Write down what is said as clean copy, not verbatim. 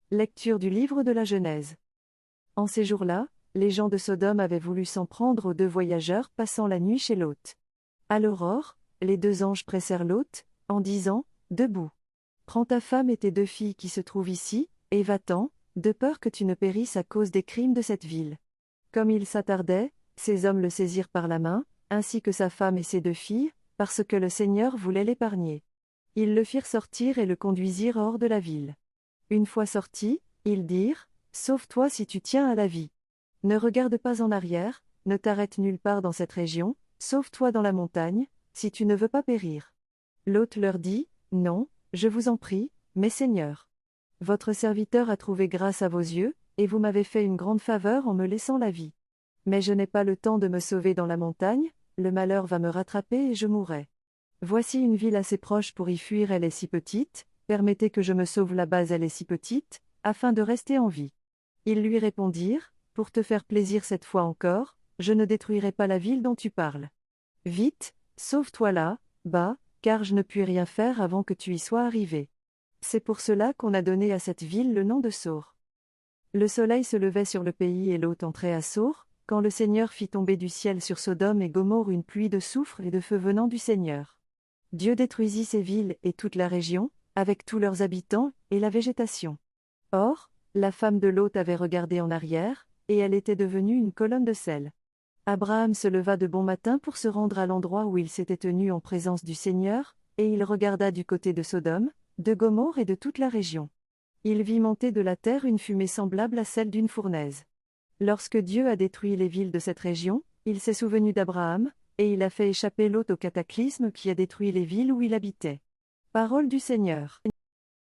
Lecture du livre de la Genèse. En ces jours-là, les gens de Sodome avaient voulu s'en prendre aux deux voyageurs passant la nuit chez Lot. À l'aurore, les deux anges pressèrent Lot, en disant : « Debout. Prends ta femme et tes deux filles qui se trouvent ici, et va-t'en, de peur que tu ne périsses à cause des crimes de cette ville. » Comme il s'attardait, ces hommes le saisirent par la main, ainsi que sa femme et ses deux filles, parce que le Seigneur voulait l'épargner. Ils le firent sortir et le conduisirent hors de la ville. Une fois sortis, ils dirent : « Sauve-toi si tu tiens à la vie. Ne regarde pas en arrière, ne t'arrête nulle part dans cette région, sauve-toi dans la montagne, si tu ne veux pas périr. » Lot leur dit : « Non, je vous en prie, mes seigneurs. Votre serviteur a trouvé grâce à vos yeux, et vous m'avez fait une grande faveur en me laissant la vie. Mais je n'ai pas le temps de me sauver dans la montagne, le malheur va me rattraper et je mourrai. Voici une ville assez proche pour y fuir, elle est si petite, permettez que je me sauve là-bas, elle est si petite, afin de rester en vie. » Ils lui répondirent : « Pour te faire plaisir cette fois encore, je ne détruirai pas la ville dont tu parles. Vite, sauve-toi là, bas, car je ne puis rien faire avant que tu y sois arrivé. » C'est pour cela qu'on a donné à cette ville le nom de Sor. Le soleil se levait sur le pays et Lot entrait à Sor, quand le Seigneur fit tomber du ciel sur Sodome et Gomorrhe une pluie de soufre et de feu venant du Seigneur. Dieu détruisit ces villes et toute la région, avec tous leurs habitants, et la végétation. Or, la femme de Lot avait regardé en arrière, et elle était devenue une colonne de sel. Abraham se leva de bon matin pour se rendre à l'endroit où il s'était tenu en présence du Seigneur, et il regarda du côté de Sodome, de Gomorrhe et de toute la région. Il vit monter de la terre une fumée semblable à celle d'une fournaise. Lorsque Dieu a détruit les villes de cette région, il s'est souvenu d'Abraham, et il a fait échapper Lot au cataclysme qui a détruit les villes où il habitait. Parole du Seigneur.